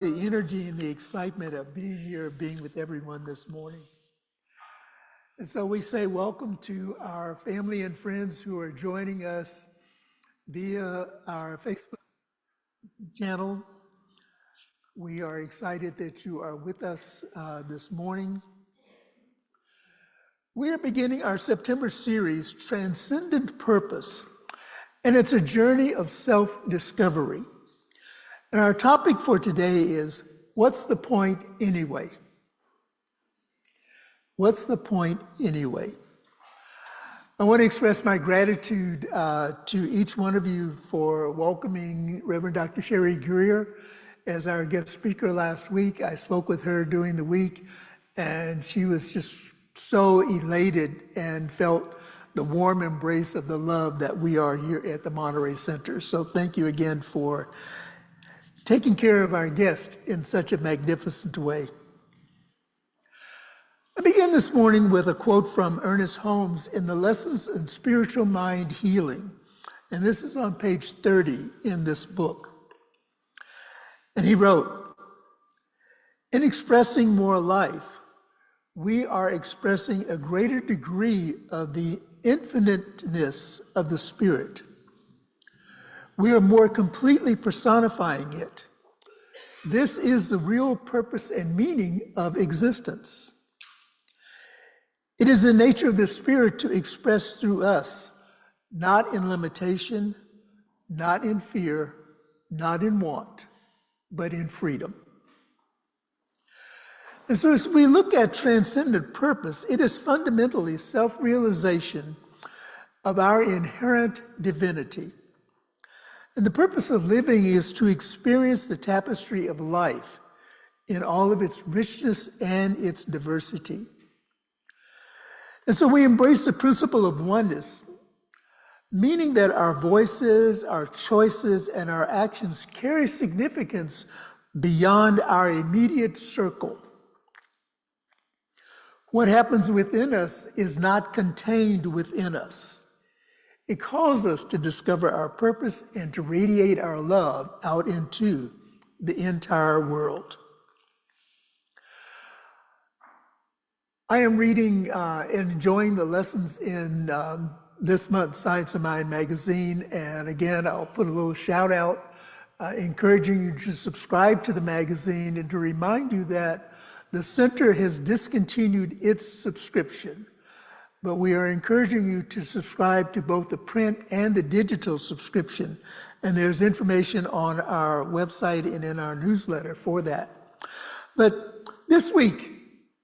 The energy and the excitement of being here, being with everyone this morning. And so we say welcome to our family and friends who are joining us via our Facebook channel. We are excited that you are with us this morning. We are beginning our September series, Transcendent Purpose, and it's a journey of self-discovery. And our topic for today is, what's the point anyway? What's the point anyway? I want to express my gratitude to each one of you for welcoming Reverend Dr. Sherry Greer as our guest speaker last week. I spoke with her during the week, and she was just so elated and felt the warm embrace of the love that we are here at the Monterey Center. So thank you again for taking care of our guest in such a magnificent way. I begin this morning with a quote from Ernest Holmes in the Lessons in Spiritual Mind Healing, and this is on page 30 in this book. And he wrote, "In expressing more life, we are expressing a greater degree of the infiniteness of the Spirit. We are more completely personifying it. This is the real purpose and meaning of existence. It is the nature of the Spirit to express through us, not in limitation, not in fear, not in want, but in freedom." And so as we look at transcendent purpose, it is fundamentally self-realization of our inherent divinity. And the purpose of living is to experience the tapestry of life in all of its richness and its diversity. And so we embrace the principle of oneness, meaning that our voices, our choices, and our actions carry significance beyond our immediate circle. What happens within us is not contained within us. It calls us to discover our purpose and to radiate our love out into the entire world. I am reading and enjoying the lessons in this month's Science of Mind magazine. And again, I'll put a little shout out, encouraging you to subscribe to the magazine and to remind you that the center has discontinued its subscription. But we are encouraging you to subscribe to both the print and the digital subscription. And there's information on our website and in our newsletter for that. But this week,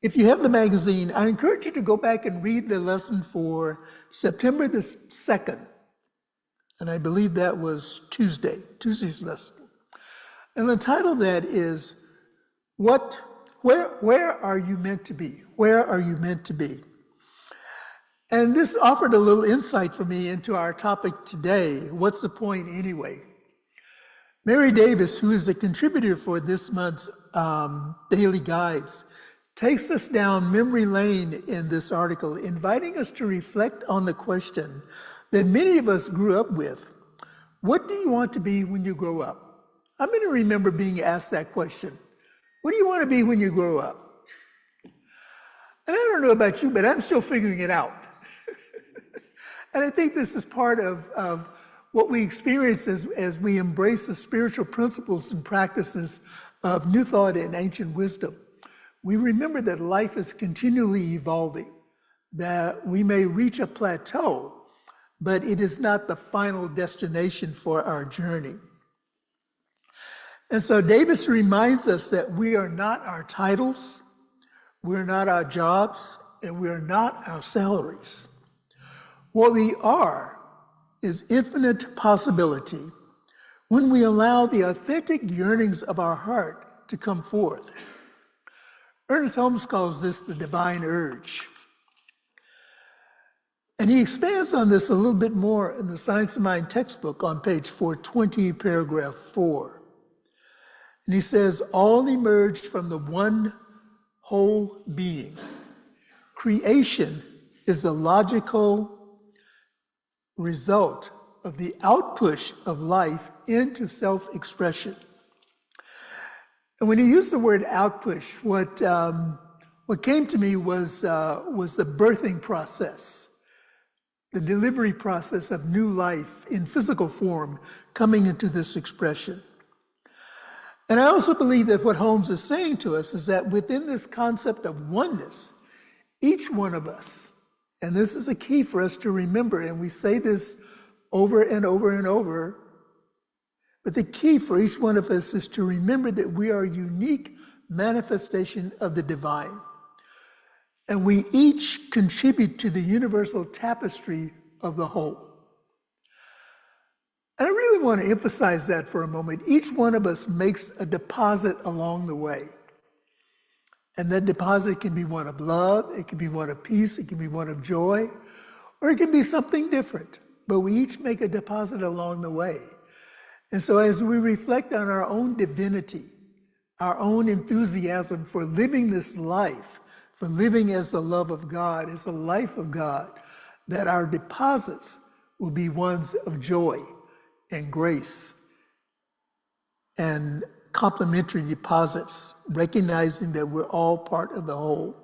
if you have the magazine, I encourage you to go back and read the lesson for September the 2nd. And I believe that was Tuesday's lesson. And the title of that is, Where are you meant to be? Where are you meant to be? And this offered a little insight for me into our topic today. What's the point anyway? Mary Davis, who is a contributor for this month's Daily Guides, takes us down memory lane in this article, inviting us to reflect on the question that many of us grew up with. What do you want to be when you grow up? I'm going to remember being asked that question. What do you want to be when you grow up? And I don't know about you, but I'm still figuring it out. And I think this is part of what we experience as we embrace the spiritual principles and practices of New Thought and ancient wisdom. We remember that life is continually evolving, that we may reach a plateau, but it is not the final destination for our journey. And so Davis reminds us that we are not our titles, we're not our jobs, and we are not our salaries. What we are is infinite possibility when we allow the authentic yearnings of our heart to come forth. Ernest Holmes calls this the divine urge. And he expands on this a little bit more in the Science of Mind textbook on page 420, paragraph 4. And he says, all emerged from the one whole being. Creation is the logical result of the outpush of life into self-expression. And when he used the word outpush, what came to me was the birthing process, the delivery process of new life in physical form coming into this expression. And I also believe that what Holmes is saying to us is that within this concept of oneness, each one of us, and this is a key for us to remember, and we say this over and over and over, but the key for each one of us is to remember that we are a unique manifestation of the divine. And we each contribute to the universal tapestry of the whole. And I really want to emphasize that for a moment. Each one of us makes a deposit along the way. And that deposit can be one of love, it can be one of peace, it can be one of joy, or it can be something different. But we each make a deposit along the way. And so as we reflect on our own divinity, our own enthusiasm for living this life, for living as the love of God, as the life of God, that our deposits will be ones of joy and grace and complementary deposits, recognizing that we're all part of the whole.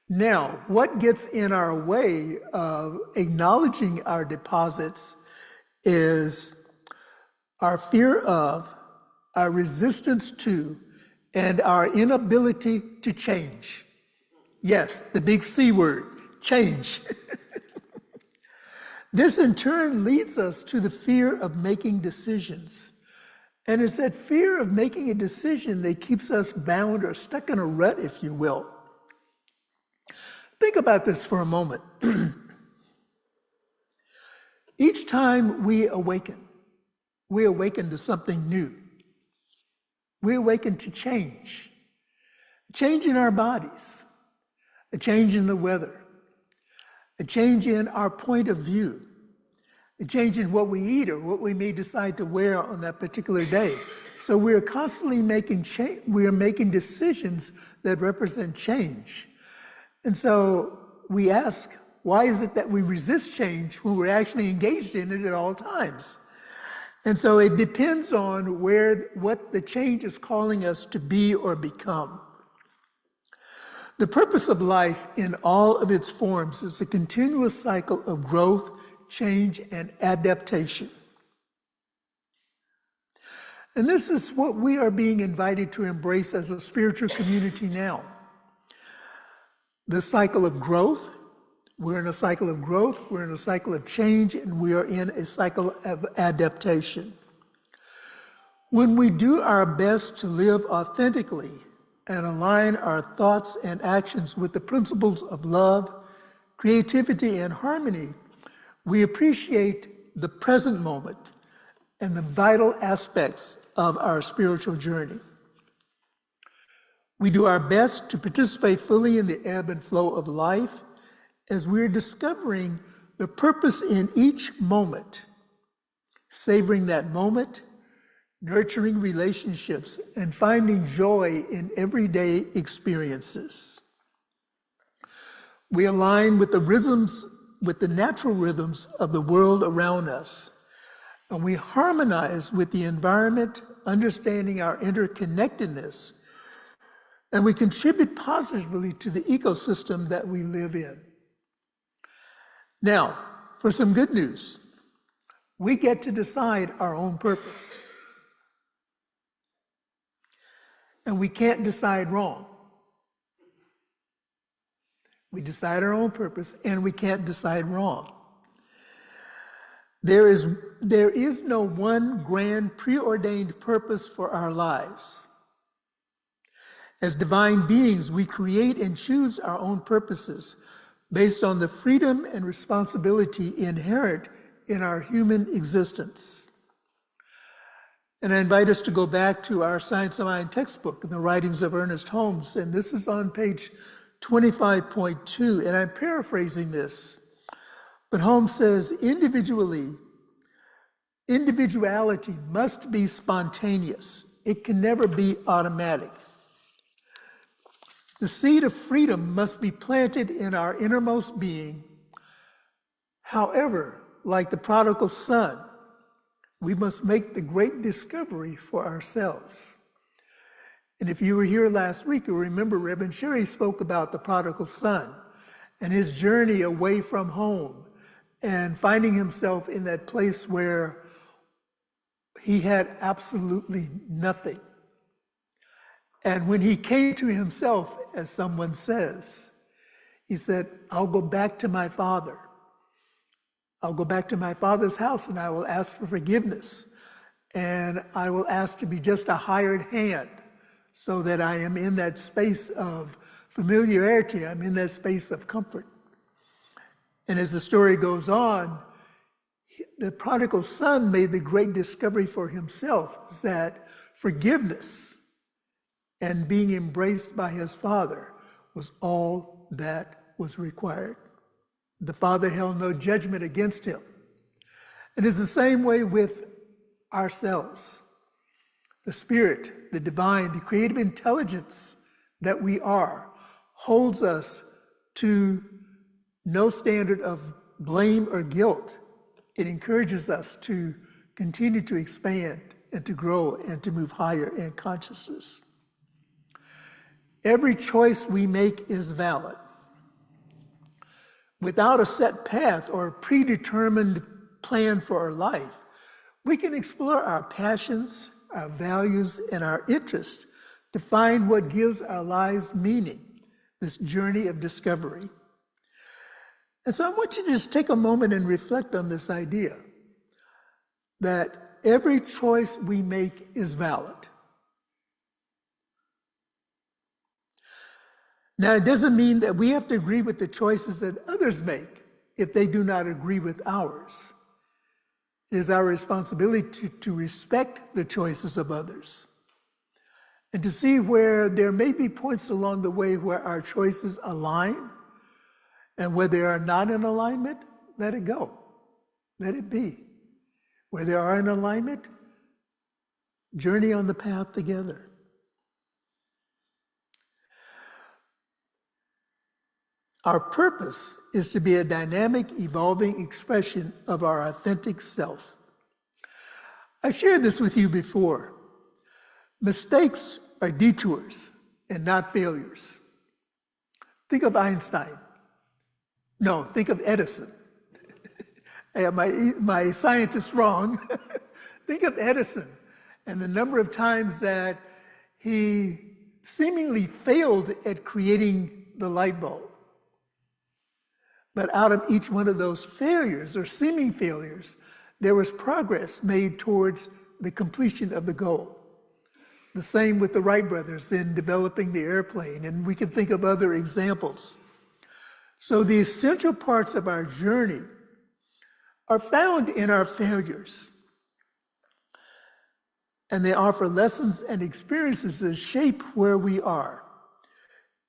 Now, what gets in our way of acknowledging our deposits is our fear of, our resistance to, and our inability to change. Yes, the big C word, change. This in turn leads us to the fear of making decisions. And it's that fear of making a decision that keeps us bound or stuck in a rut, if you will. Think about this for a moment. Each time we awaken to something new. We awaken to change. A change in our bodies, a change in the weather, a change in our point of view, a change in what we eat or what we may decide to wear on that particular day. So we're constantly making change. We are making decisions that represent change. And so we ask, why is it that we resist change when we're actually engaged in it at all times? And so it depends on what the change is calling us to be or become. The purpose of life in all of its forms is a continuous cycle of growth, change, and adaptation. And this is what we are being invited to embrace as a spiritual community now. The cycle of growth. We're in a cycle of growth, we're in a cycle of change, and we are in a cycle of adaptation. When we do our best to live authentically and align our thoughts and actions with the principles of love, creativity, and harmony, we appreciate the present moment and the vital aspects of our spiritual journey. We do our best to participate fully in the ebb and flow of life as we're discovering the purpose in each moment, savoring that moment, nurturing relationships, and finding joy in everyday experiences. We align with the natural rhythms of the world around us, and we harmonize with the environment, understanding our interconnectedness, and we contribute positively to the ecosystem that we live in. Now, for some good news, we get to decide our own purpose. And we can't decide wrong. We decide our own purpose, and we can't decide wrong. There is no one grand preordained purpose for our lives. As divine beings, we create and choose our own purposes based on the freedom and responsibility inherent in our human existence. And I invite us to go back to our Science of Mind textbook in the writings of Ernest Holmes, and this is on page 25.2, and I'm paraphrasing this. But Holmes says, individuality must be spontaneous. It can never be automatic. The seed of freedom must be planted in our innermost being. However, like the prodigal son, we must make the great discovery for ourselves. And if you were here last week, you'll remember Reverend Sherry spoke about the prodigal son and his journey away from home and finding himself in that place where he had absolutely nothing. And when he came to himself, as someone says, he said, I'll go back to my father. I'll go back to my father's house and I will ask for forgiveness. And I will ask to be just a hired hand so that I am in that space of familiarity. I'm in that space of comfort. And as the story goes on, the prodigal son made the great discovery for himself that forgiveness and being embraced by his father was all that was required. The father held no judgment against him. And it's the same way with ourselves. The spirit, the divine, the creative intelligence that we are holds us to no standard of blame or guilt. It encourages us to continue to expand and to grow and to move higher in consciousness. Every choice we make is valid. Without a set path or a predetermined plan for our life, we can explore our passions, our values, and our interests to find what gives our lives meaning, this journey of discovery. And so I want you to just take a moment and reflect on this idea that every choice we make is valid. Now, it doesn't mean that we have to agree with the choices that others make if they do not agree with ours. It is our responsibility to respect the choices of others and to see where there may be points along the way where our choices align, and where they are not in alignment, let it go. Let it be. Where they are in alignment, journey on the path together. Our purpose is to be a dynamic, evolving expression of our authentic self. I've shared this with you before. Mistakes are detours and not failures. Think of Einstein. No, think of Edison. I have my scientist wrong. Think of Edison and the number of times that he seemingly failed at creating the light bulb. But out of each one of those failures or seeming failures, there was progress made towards the completion of the goal. The same with the Wright brothers in developing the airplane, and we can think of other examples. So the essential parts of our journey are found in our failures. And they offer lessons and experiences that shape where we are.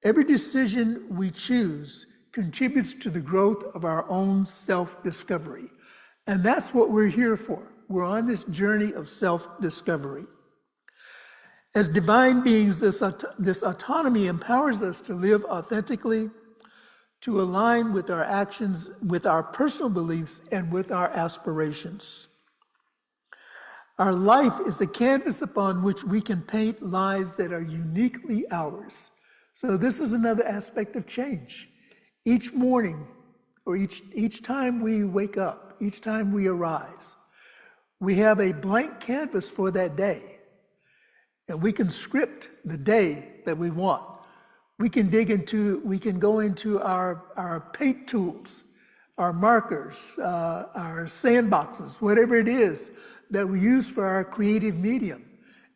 Every decision we choose contributes to the growth of our own self-discovery. And that's what we're here for. We're on this journey of self-discovery. As divine beings, this autonomy empowers us to live authentically, to align with our actions, with our personal beliefs, and with our aspirations. Our life is a canvas upon which we can paint lives that are uniquely ours. So this is another aspect of change. Each morning, or each time we wake up, each time we arise, we have a blank canvas for that day. And we can script the day that we want. We can go into our paint tools, our markers, our sandboxes, whatever it is that we use for our creative medium,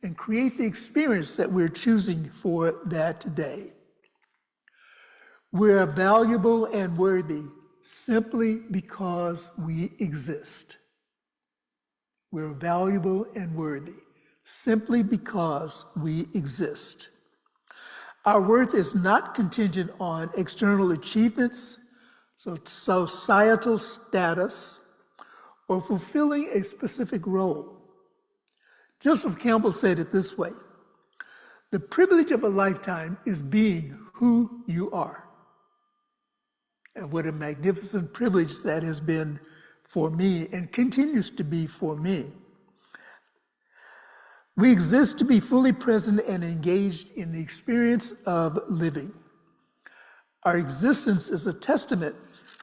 and create the experience that we're choosing for that day. We're valuable and worthy simply because we exist. We're valuable and worthy simply because we exist. Our worth is not contingent on external achievements, societal status, or fulfilling a specific role. Joseph Campbell said it this way: the privilege of a lifetime is being who you are. And what a magnificent privilege that has been for me and continues to be for me. We exist to be fully present and engaged in the experience of living. Our existence is a testament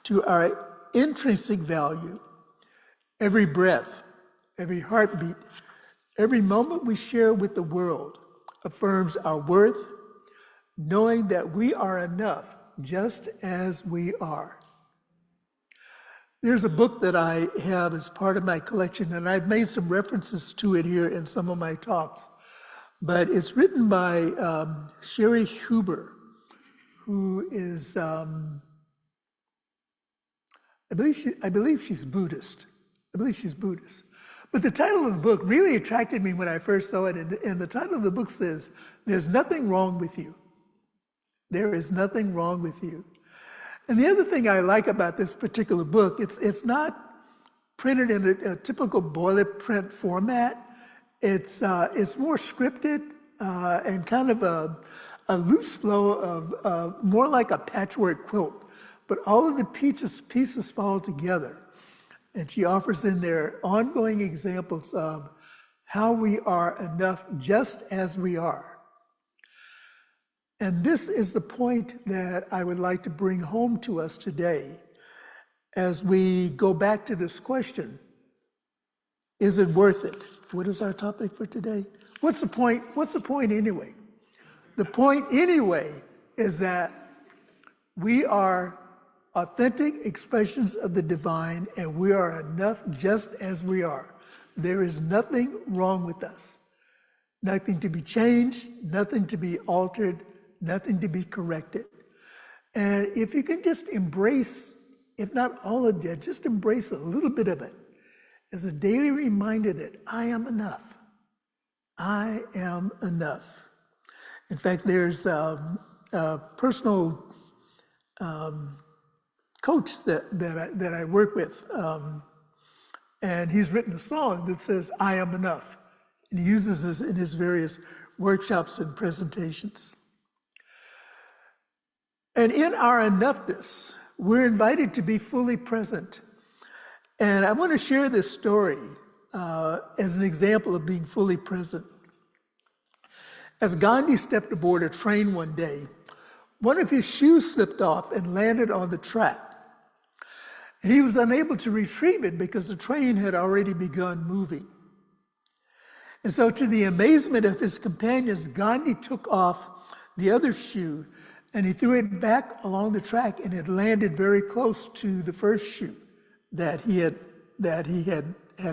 to our intrinsic value. Every breath, every heartbeat, every moment we share with the world affirms our worth, knowing that we are enough just as we are. There's a book that I have as part of my collection, and I've made some references to it here in some of my talks, but it's written by Sherry Huber, who is, I believe she's Buddhist. I believe she's Buddhist. But the title of the book really attracted me when I first saw it, and the title of the book says, "There's nothing wrong with you. There is nothing wrong with you." And the other thing I like about this particular book, it's not printed in a typical boilerplate format. It's more scripted and kind of a loose flow of more like a patchwork quilt. But all of the pieces fall together. And she offers in there ongoing examples of how we are enough just as we are. And this is the point that I would like to bring home to us today as we go back to this question. Is it worth it? What is our topic for today? What's the point? What's the point anyway? The point anyway is that we are authentic expressions of the divine, and we are enough just as we are. There is nothing wrong with us. Nothing to be changed, nothing to be altered, nothing to be corrected. And if you can just embrace, if not all of it, just embrace a little bit of it as a daily reminder that I am enough. I am enough. In fact, there's a personal coach that I work with, and he's written a song that says, "I am enough." And he uses this in his various workshops and presentations. And in our enoughness, we're invited to be fully present. And I want to share this story as an example of being fully present. As Gandhi stepped aboard a train one day, one of his shoes slipped off and landed on the track. And he was unable to retrieve it because the train had already begun moving. And so, to the amazement of his companions, Gandhi took off the other shoe and he threw it back along the track, and it landed very close to the first shoe that he had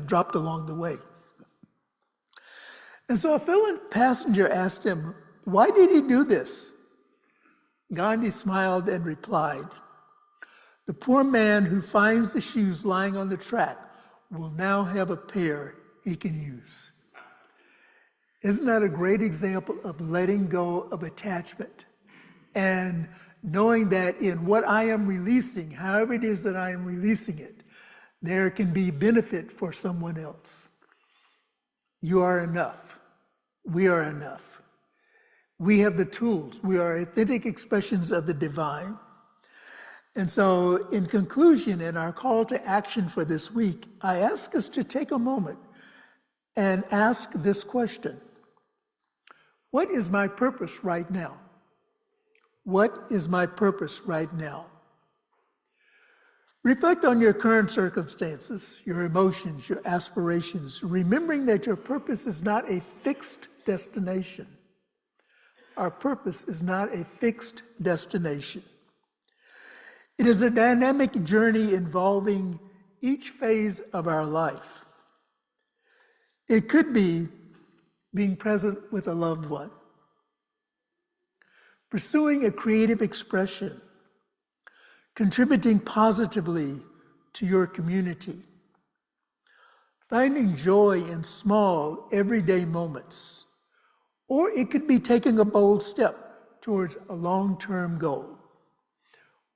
dropped along the way. And so a fellow passenger asked him, "Why did he do this?" Gandhi smiled and replied, "The poor man who finds the shoes lying on the track will now have a pair he can use." Isn't that a great example of letting go of attachment and knowing that in what I am releasing, however it is that I am releasing it, there can be benefit for someone else? You are enough. We are enough. We have the tools. We are authentic expressions of the divine. And so, in conclusion, in our call to action for this week, I ask us to take a moment and ask this question: what is my purpose right now? What is my purpose right now? Reflect on your current circumstances, your emotions, your aspirations, remembering that your purpose is not a fixed destination. Our purpose is not a fixed destination. It is a dynamic journey involving each phase of our life. It could be being present with a loved one, pursuing a creative expression, contributing positively to your community, finding joy in small, everyday moments, or it could be taking a bold step towards a long-term goal.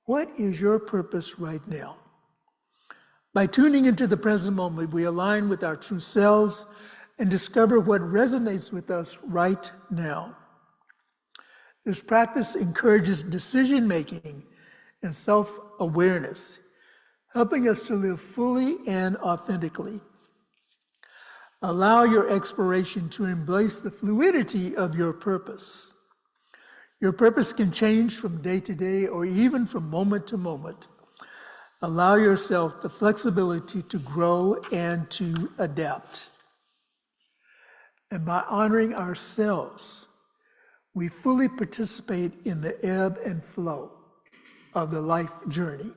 What is your purpose right now? By tuning into the present moment, we align with our true selves and discover what resonates with us right now. This practice encourages decision-making and self-awareness, helping us to live fully and authentically. Allow your exploration to embrace the fluidity of your purpose. Your purpose can change from day to day or even from moment to moment. Allow yourself the flexibility to grow and to adapt. And by honoring ourselves, we fully participate in the ebb and flow of the life journey.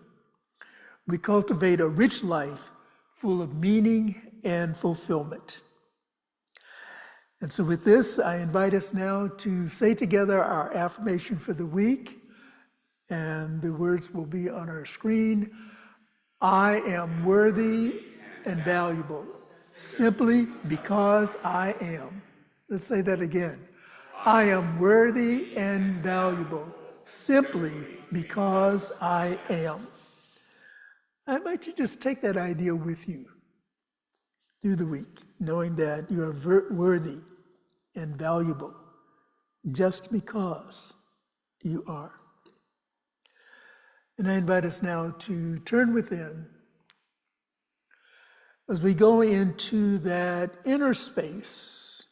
We cultivate a rich life full of meaning and fulfillment. And so with this, I invite us now to say together our affirmation for the week, and the words will be on our screen. I am worthy and valuable simply because I am. Let's say that again. I am worthy and valuable simply because I am. I invite you to just take that idea with you through the week, knowing that you are worthy and valuable just because you are. And I invite us now to turn within as we go into that inner space,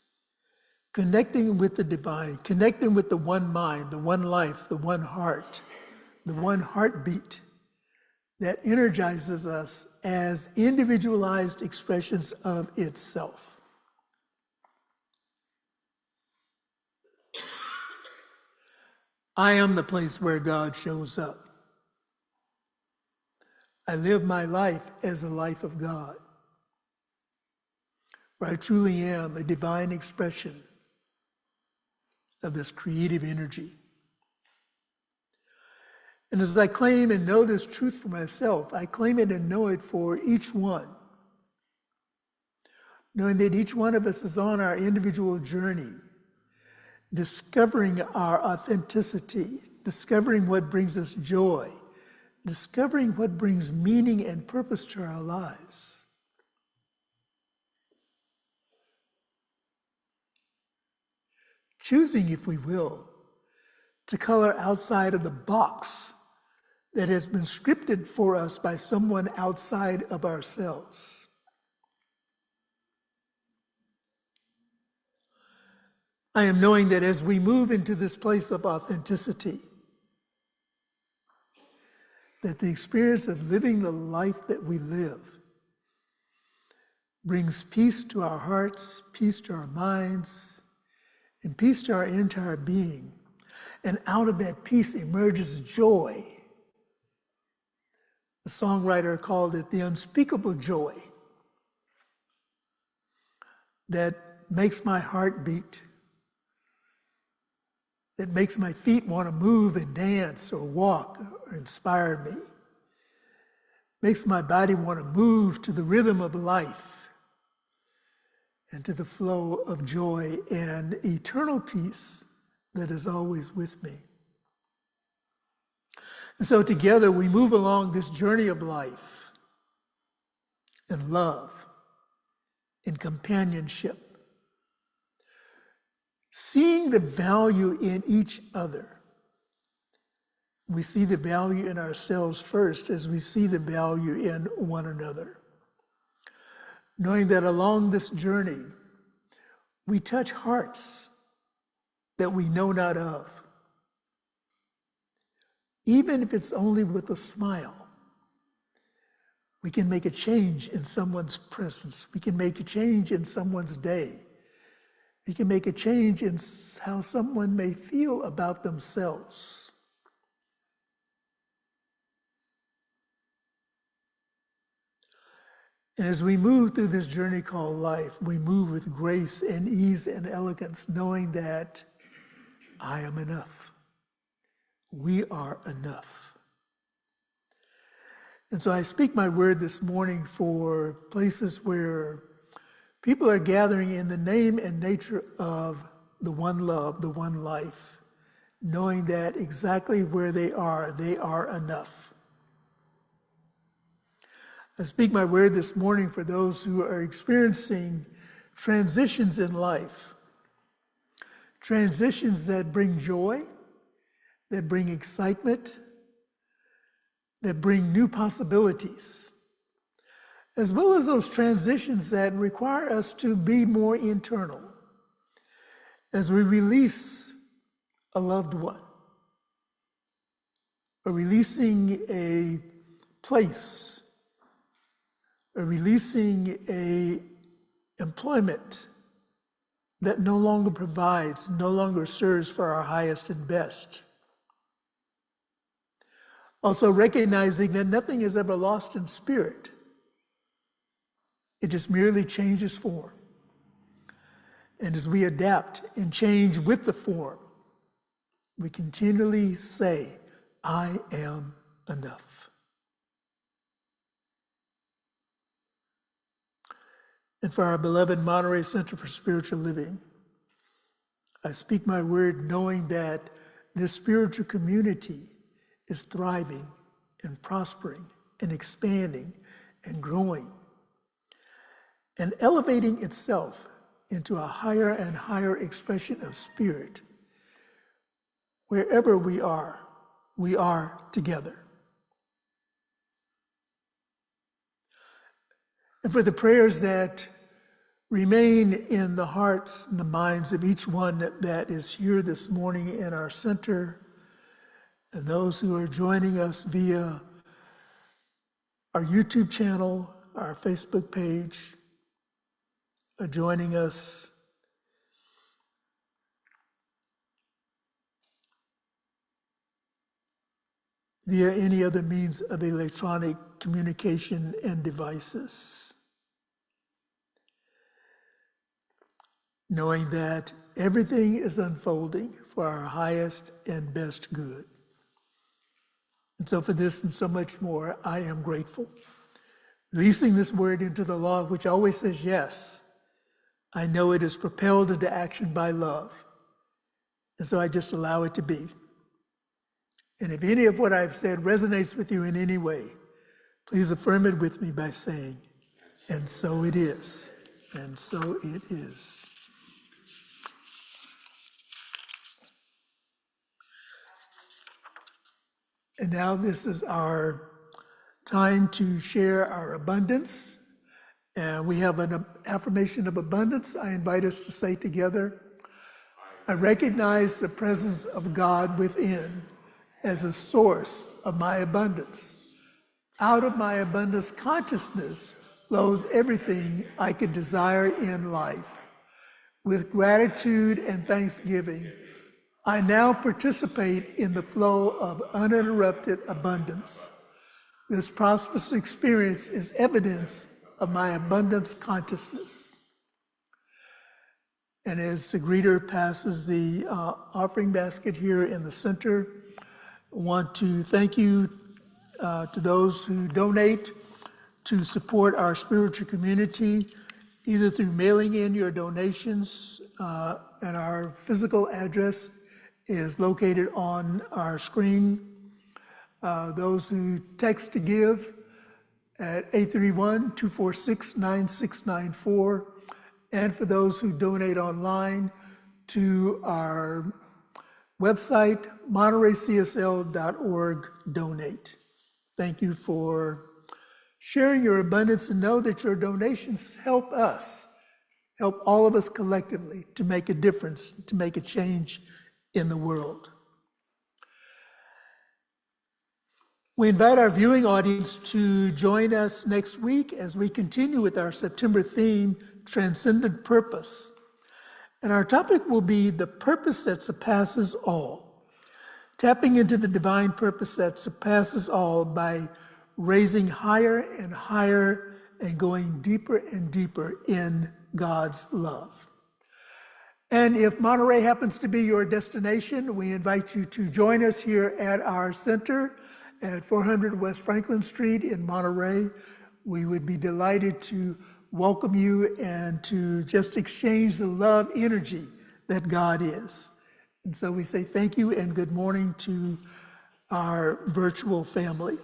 connecting with the divine, connecting with the one mind, the one life, the one heart, the one heartbeat that energizes us as individualized expressions of itself. I am the place where God shows up. I live my life as the life of God, where I truly am a divine expression of this creative energy. And as I claim and know this truth for myself, I claim it and know it for each one, knowing that each one of us is on our individual journey, discovering our authenticity, discovering what brings us joy, discovering what brings meaning and purpose to our lives. Choosing, if we will, to color outside of the box that has been scripted for us by someone outside of ourselves. I am knowing that as we move into this place of authenticity, that the experience of living the life that we live brings peace to our hearts, peace to our minds, and peace to our entire being. And out of that peace emerges joy. The songwriter called it the unspeakable joy that makes my heart beat, that makes my feet want to move and dance or walk or inspire me, makes my body want to move to the rhythm of life and to the flow of joy and eternal peace that is always with me. And so together we move along this journey of life in love, in companionship, seeing the value in each other. We see the value in ourselves first as we see the value in one another. Knowing that along this journey, we touch hearts that we know not of. Even if it's only with a smile, we can make a change in someone's presence. We can make a change in someone's day. We can make a change in how someone may feel about themselves. And as we move through this journey called life, we move with grace and ease and elegance, knowing that I am enough. We are enough. And so I speak my word this morning for places where people are gathering in the name and nature of the one love, the one life, knowing that exactly where they are enough. I speak my word this morning for those who are experiencing transitions in life, transitions that bring joy, that bring excitement, that bring new possibilities. as well as those transitions that require us to be more internal as we release a loved one, or releasing a place, or releasing a employment that no longer provides, no longer serves for our highest and best. Also recognizing that nothing is ever lost in spirit. It just merely changes form. And as we adapt and change with the form, we continually say, I am enough. And for our beloved Monterey Center for Spiritual Living, I speak my word knowing that this spiritual community is thriving and prospering and expanding and growing and elevating itself into a higher and higher expression of spirit. Wherever we are together. And for the prayers that remain in the hearts and the minds of each one that is here this morning in our center, and those who are joining us via our YouTube channel, our Facebook page, are joining us via any other means of electronic communication and devices. Knowing that everything is unfolding for our highest and best good. And so for this and so much more, I am grateful. Releasing this word into the law, which always says yes, I know it is propelled into action by love. And so I just allow it to be. And if any of what I've said resonates with you in any way, please affirm it with me by saying, and so it is, and so it is. And now this is our time to share our abundance. And we have an affirmation of abundance. I invite us to say together, I recognize the presence of God within as a source of my abundance. Out of my abundance consciousness flows everything I could desire in life. With gratitude and thanksgiving, I now participate in the flow of uninterrupted abundance. This prosperous experience is evidence of my abundance consciousness. And as the greeter passes the offering basket here in the center, I want to thank you to those who donate to support our spiritual community, either through mailing in your donations, and our physical address is located on our screen. Those who text to give at 831-246-9694, and for those who donate online to our website, montereycsl.org, donate. Thank you for sharing your abundance, and know that your donations help us, help all of us collectively to make a difference, to make a change in the world. We invite our viewing audience to join us next week as we continue with our September theme, Transcendent Purpose. And our topic will be the purpose that surpasses all. Tapping into the divine purpose that surpasses all by raising higher and higher and going deeper and deeper in God's love. And if Monterey happens to be your destination, we invite you to join us here at our center at 400 West Franklin Street in Monterey. We would be delighted to welcome you and to just exchange the love energy that God is. And so we say thank you and good morning to our virtual family.